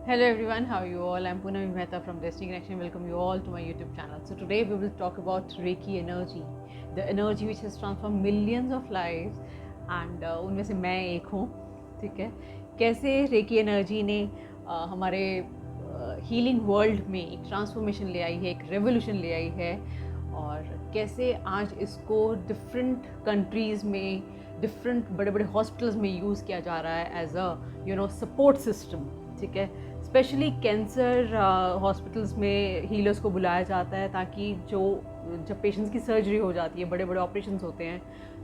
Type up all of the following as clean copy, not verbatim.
Hello everyone, how are you all? I'm Poonam Mehta from Destiny Connection. Welcome you all to my YouTube channel. So today we will talk about Reiki energy, the energy which has transformed millions of lives and उनमें से मैं एक हूँ, ठीक है। कैसे recce energy ने हमारे हीलिंग वर्ल्ड में एक ट्रांसफॉर्मेशन ले आई है, एक रेवोल्यूशन ले आई है, और कैसे आज इसको डिफरेंट कंट्रीज़ में डिफरेंट बड़े बड़े हॉस्पिटल्स में यूज़ किया जा रहा है एज अ सपोर्ट सिस्टम, ठीक है। स्पेशली कैंसर हॉस्पिटल्स में हीलर्स को बुलाया जाता है ताकि जब पेशेंट्स की सर्जरी हो जाती है, बड़े बड़े ऑपरेशंस होते हैं,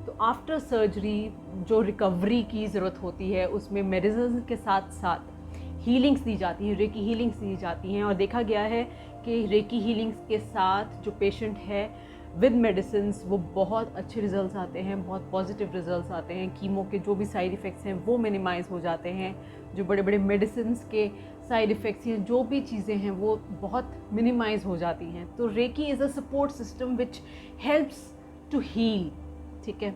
तो आफ्टर सर्जरी जो रिकवरी की ज़रूरत होती है उसमें मेडिसिन के साथ साथ हीलिंग्स दी जाती हैं, रेकी हीलिंग्स दी जाती हैं। और देखा गया है कि रेकी हीलिंग्स के साथ जो पेशेंट है विद मेडिसिन्स वो बहुत अच्छे रिजल्ट्स आते हैं, बहुत पॉजिटिव रिजल्ट्स आते हैं। कीमो के जो भी साइड इफ़ेक्ट्स हैं वो मिनिमाइज़ हो जाते हैं, जो बड़े बड़े मेडिसिन्स के साइड इफ़ेक्ट्स हैं, जो भी चीज़ें हैं वो बहुत मिनिमाइज़ हो जाती हैं। तो Reiki is a support system which helps to heal, ठीक है।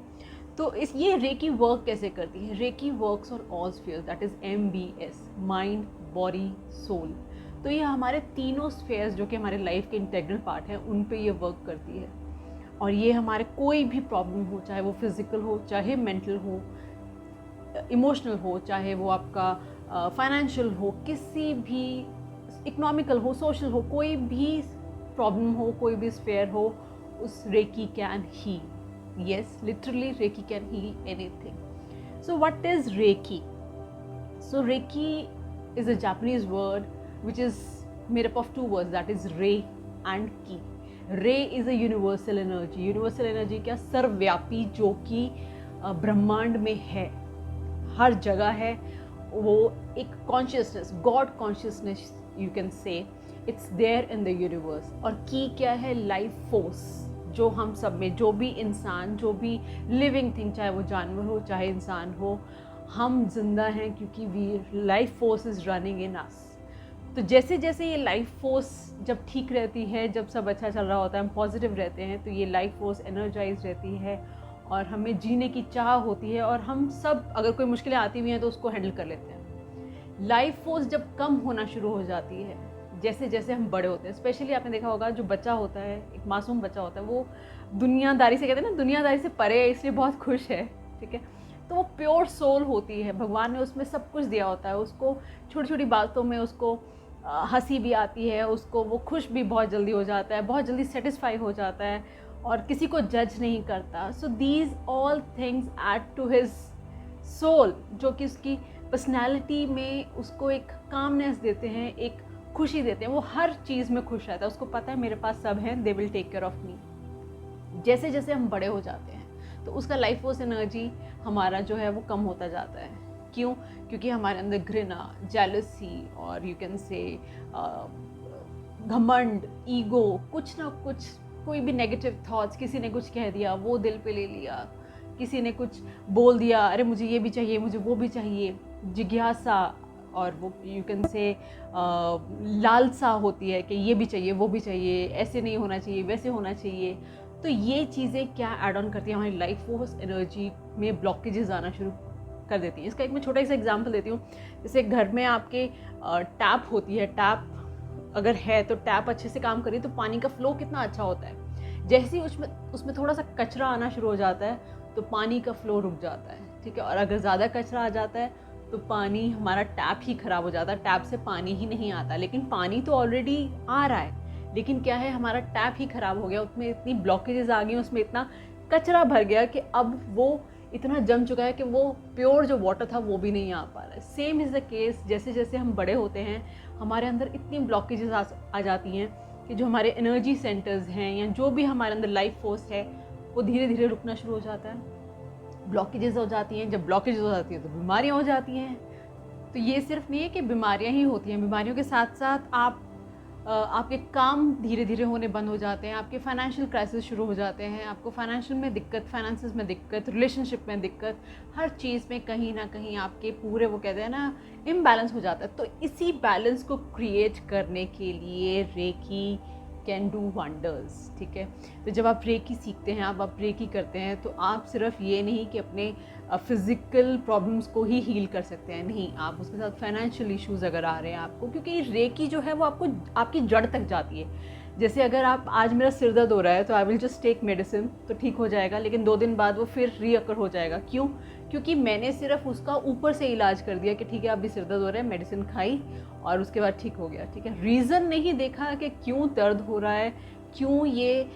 तो ये रेकी वर्क कैसे करती है? Reiki works on all spheres, that is MBS, mind, body, soul. तो ये हमारे तीनों स्फेयर्स जो कि हमारे लाइफ के इंटेग्रल पार्ट हैं उन पे ये वर्क करती है। और ये हमारे कोई भी प्रॉब्लम हो, चाहे वो फिज़िकल हो, चाहे मेंटल हो, इमोशनल हो, चाहे वो आपका फाइनेंशियल हो, किसी भी इकोनॉमिकल हो, सोशल हो, कोई भी प्रॉब्लम हो, कोई भी स्फेयर हो, उस Reiki can heal. Yes, literally Reiki can heal anything. So what is Reiki? So Reiki is a Japanese word which is made up of two words, that is Rei and Ki. Rei is a universal energy. Universal energy क्या? सर्वव्यापी, जो कि ब्रह्मांड में है, हर जगह है। वो एक consciousness, god consciousness you can say, it's there in the universe. और की क्या है? लाइफ फोर्स, जो हम सब में, जो भी इंसान, जो भी लिविंग थिंग, चाहे वो जानवर हो चाहे इंसान हो, हम जिंदा हैं क्योंकि we life force is running in us. तो जैसे जैसे ये लाइफ फोर्स जब ठीक रहती है, जब सब अच्छा चल रहा होता है, हम पॉजिटिव रहते हैं, तो ये लाइफ फोर्स एनर्जाइज रहती है और हमें जीने की चाह होती है, और हम सब अगर कोई मुश्किलें आती हुई हैं तो उसको हैंडल कर लेते हैं। लाइफ फोर्स जब कम होना शुरू हो जाती है जैसे जैसे हम बड़े होते हैं, स्पेशली आपने देखा होगा जो बच्चा होता है, एक मासूम बच्चा होता है, वो दुनियादारी से, कहते हैं ना, दुनियादारी से परे है, इसलिए बहुत खुश है, ठीक है। तो वो प्योर सोल होती है, भगवान ने उसमें सब कुछ दिया होता है। उसको छोटी छोटी बातों में उसको हंसी भी आती है, उसको वो खुश भी बहुत जल्दी हो जाता है, बहुत जल्दी सेटिस्फाई हो जाता है और किसी को जज नहीं करता। So these all things add to his soul, जो कि उसकी पर्सनैलिटी में उसको एक कामनेस देते हैं, एक खुशी देते हैं। वो हर चीज़ में खुश रहता है, उसको पता है मेरे पास सब हैं, they will take care of me. जैसे जैसे हम बड़े हो जाते हैं तो उसका लाइफ फोर्स एनर्जी हमारा जो है वो कम होता जाता है। क्यों? क्योंकि हमारे अंदर घृणा, जेलसी, और यू कैन से घमंड, ईगो, कुछ ना कुछ, कोई भी नेगेटिव थॉट्स, किसी ने कुछ कह दिया वो दिल पे ले लिया, किसी ने कुछ बोल दिया, अरे मुझे ये भी चाहिए, मुझे वो भी चाहिए, जिज्ञासा, और वो यू कैन से लालसा होती है कि ये भी चाहिए, वो भी चाहिए, ऐसे नहीं होना चाहिए, वैसे होना चाहिए। तो ये चीज़ें क्या ऐड ऑन करती हैं हमारी लाइफ फोर्स एनर्जी में, ब्लॉकेजेस आना शुरू कर देती हैं। इसका एक मैं छोटा सा एग्जांपल देती हूँ। जैसे घर में आपके टैप होती है, टैप अगर है तो टैप अच्छे से काम करी तो पानी का फ्लो कितना अच्छा होता है। जैसे ही उसमें उसमें थोड़ा सा कचरा आना शुरू हो जाता है तो पानी का फ्लो रुक जाता है, ठीक है। और अगर ज़्यादा कचरा आ जाता है तो पानी, हमारा टैप ही ख़राब हो जाता है, टैप से पानी ही नहीं आता। लेकिन पानी तो ऑलरेडी आ रहा है, लेकिन क्या है, हमारा टैप ही ख़राब हो गया, उसमें इतनी ब्लॉकेजेस आ गई, उसमें इतना कचरा भर गया कि अब वो इतना जम चुका है कि वो प्योर जो वाटर था वो भी नहीं आ पा रहा है। सेम इज़ द केस, जैसे जैसे हम बड़े होते हैं हमारे अंदर इतनी ब्लॉकेजेस आ जाती हैं कि जो हमारे एनर्जी सेंटर्स हैं या जो भी हमारे अंदर लाइफ फोर्स है वो धीरे धीरे रुकना शुरू हो जाता है, ब्लॉकेजेस हो जाती हैं। जब ब्लॉकेजेस हो जाती हैं तो बीमारियाँ हो जाती हैं। तो ये सिर्फ नहीं है कि बीमारियाँ ही होती हैं, बीमारियों के साथ साथ आपके काम धीरे धीरे होने बंद हो जाते हैं, आपके फाइनेंशियल क्राइसिस शुरू हो जाते हैं, आपको फाइनेंशियल में दिक्कत, फाइनेंसिस में दिक्कत, रिलेशनशिप में दिक्कत, हर चीज़ में कहीं ना कहीं आपके पूरे, वो कहते हैं ना, इम्बैलेंस हो जाता है। तो इसी बैलेंस को क्रिएट करने के लिए रेकी कैन डू वंडर्स, ठीक है। तो जब आप रेकी सीखते हैं, आप रेकी करते हैं, तो आप सिर्फ ये नहीं कि अपने फिज़िकल प्रॉब्लम्स को ही हील कर सकते हैं, नहीं, आप उसके साथ फाइनेंशियल इश्यूज़ अगर आ रहे हैं आपको, क्योंकि रेकी जो है वो आपको आपकी जड़ तक जाती है। जैसे अगर आप आज मेरा सिर दर्द हो रहा है तो I will just take medicine, तो ठीक हो जाएगा, लेकिन 2 दिन बाद वो फिर रीअकर हो जाएगा। क्यों? क्योंकि मैंने सिर्फ उसका ऊपर से इलाज कर दिया कि ठीक है अभी सिर दर्द हो रहा है, मेडिसिन खाई और उसके बाद ठीक हो गया, ठीक है। रीज़न नहीं देखा कि क्यों दर्द हो रहा है, क्यों ये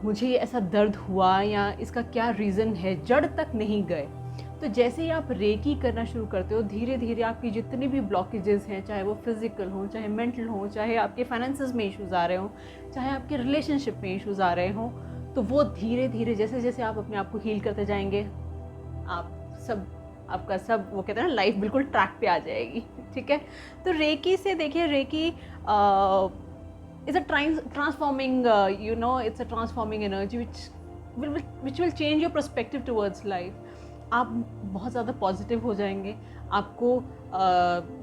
मुझे ऐसा दर्द हुआ, या इसका क्या रीज़न है, जड़ तक नहीं गए। तो जैसे ही आप रेकी करना शुरू करते हो, धीरे धीरे आपकी जितनी भी ब्लॉकेजेस हैं, चाहे वो फिज़िकल हो, चाहे मेंटल हो, चाहे आपके फाइनेंसेस में इश्यूज़ आ रहे हों, चाहे आपके रिलेशनशिप में इश्यूज़ आ रहे हों, तो वो धीरे धीरे जैसे जैसे आप अपने आप को हील करते जाएंगे, आपका सब वो कहते हैं ना, लाइफ बिल्कुल ट्रैक पे आ जाएगी, ठीक है। तो रेकी से देखिए, Reiki is a transforming it's a transforming energy which will change your perspective towards life. आप बहुत ज़्यादा पॉजिटिव हो जाएंगे, आपको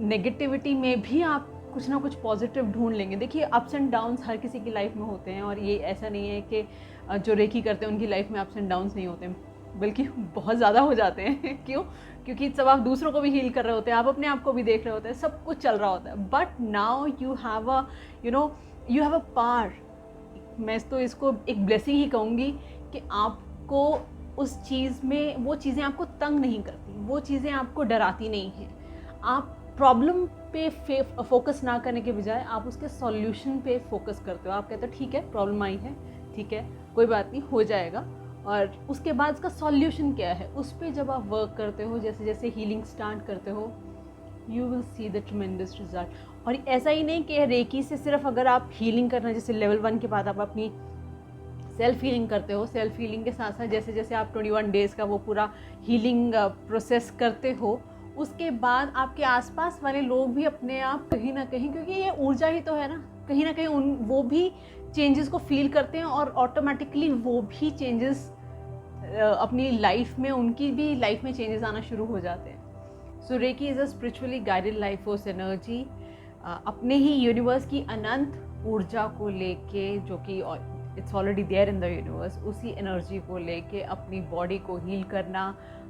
नेगेटिविटी में भी आप कुछ ना कुछ पॉजिटिव ढूंढ लेंगे। देखिए, अप्स एंड डाउन्स हर किसी की लाइफ में होते हैं, और ये ऐसा नहीं है कि जो रेकी करते हैं उनकी लाइफ में अप्स एंड डाउन्स नहीं होते, बल्कि बहुत ज़्यादा हो जाते हैं। क्यों? क्योंकि सब आप दूसरों को भी हील कर रहे होते हैं, आप अपने आप को भी देख रहे होते हैं, सब कुछ चल रहा होता है। But now you have a power, मैं तो इसको एक ब्लेसिंग ही कहूँगी, कि आपको उस चीज़ में, वो चीज़ें आपको तंग नहीं करती, वो चीज़ें आपको डराती नहीं हैं। आप प्रॉब्लम पे फोकस ना करने के बजाय आप उसके सॉल्यूशन पे फोकस करते हो। आप कहते हो ठीक है, प्रॉब्लम आई है, ठीक है, कोई बात नहीं, हो जाएगा। और उसके बाद उसका सॉल्यूशन क्या है, उस पर जब आप वर्क करते हो, जैसे जैसे हीलिंग स्टार्ट करते हो, you will see the ट्रेमेंडस result. और ऐसा ही नहीं कि रेकी से सिर्फ अगर आप हीलिंग करना, जैसे लेवल 1 के बाद आप अपनी सेल्फ हीलिंग करते हो, सेल्फ हीलिंग के साथ साथ जैसे जैसे आप 21 डेज़ का वो पूरा हीलिंग प्रोसेस करते हो, उसके बाद आपके आसपास वाले लोग भी अपने आप कहीं ना कहीं, क्योंकि ये ऊर्जा ही तो है ना, कहीं ना कहीं वो भी चेंजेस को फील करते हैं, और ऑटोमेटिकली वो भी चेंजेस अपनी लाइफ में, उनकी भी लाइफ में चेंजेस आना शुरू हो जाते हैं। So reiki is a spiritually guided life force energy, अपने ही यूनिवर्स की अनंत ऊर्जा को लेके, जो कि it's already there in the universe, उसी एनर्जी को लेके अपनी बॉडी को हील करना,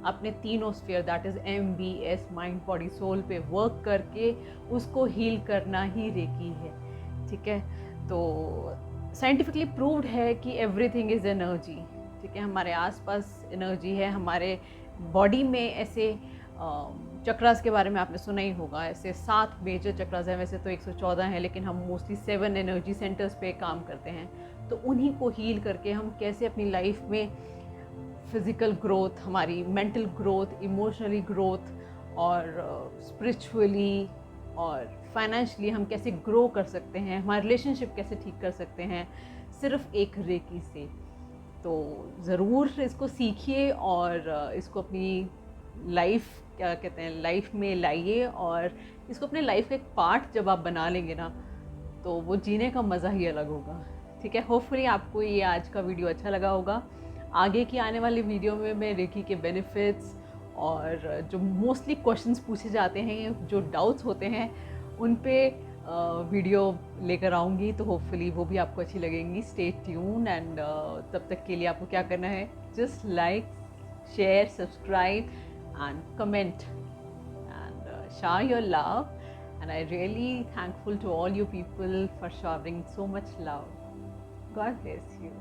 अपने तीनों sphere, that is MBS, mind body soul पे वर्क करके उसको हील करना ही रेकी है, ठीक है। तो साइंटिफिकली प्रूव्ड है कि एवरीथिंग इज़ एनर्जी, ठीक है। हमारे आसपास एनर्जी है, हमारे बॉडी में ऐसे चक्रास के बारे में आपने सुना ही होगा, ऐसे 7 मेजर चक्रास हैं, वैसे तो 114 हैं, लेकिन हम मोस्टली 7 एनर्जी सेंटर्स पे काम करते हैं। तो उन्हीं को हील करके हम कैसे अपनी लाइफ में फिज़िकल ग्रोथ, हमारी मेंटल ग्रोथ, इमोशनली ग्रोथ, और स्पिरिचुअली और फाइनेंशियली हम कैसे ग्रो कर सकते हैं, हमारे रिलेशनशिप कैसे ठीक कर सकते हैं, सिर्फ एक रेकी से। तो ज़रूर इसको सीखिए और इसको अपनी लाइफ, क्या कहते हैं, लाइफ में लाइए, और इसको अपने लाइफ का एक पार्ट जब आप बना लेंगे ना, तो वो जीने का मज़ा ही अलग होगा, ठीक है। होपफुली आपको ये आज का वीडियो अच्छा लगा होगा। आगे की आने वाली वीडियो में मैं रेकी के बेनिफिट्स और जो मोस्टली क्वेश्चंस पूछे जाते हैं, जो डाउट्स होते हैं, उन पे वीडियो लेकर आऊँगी, तो होपफुली वो भी आपको अच्छी लगेंगी। स्टे ट्यून, एंड तब तक के लिए आपको क्या करना है, just like, share, subscribe and comment, and shower your love, and I really thankful to all you people for showering so much love. God bless you.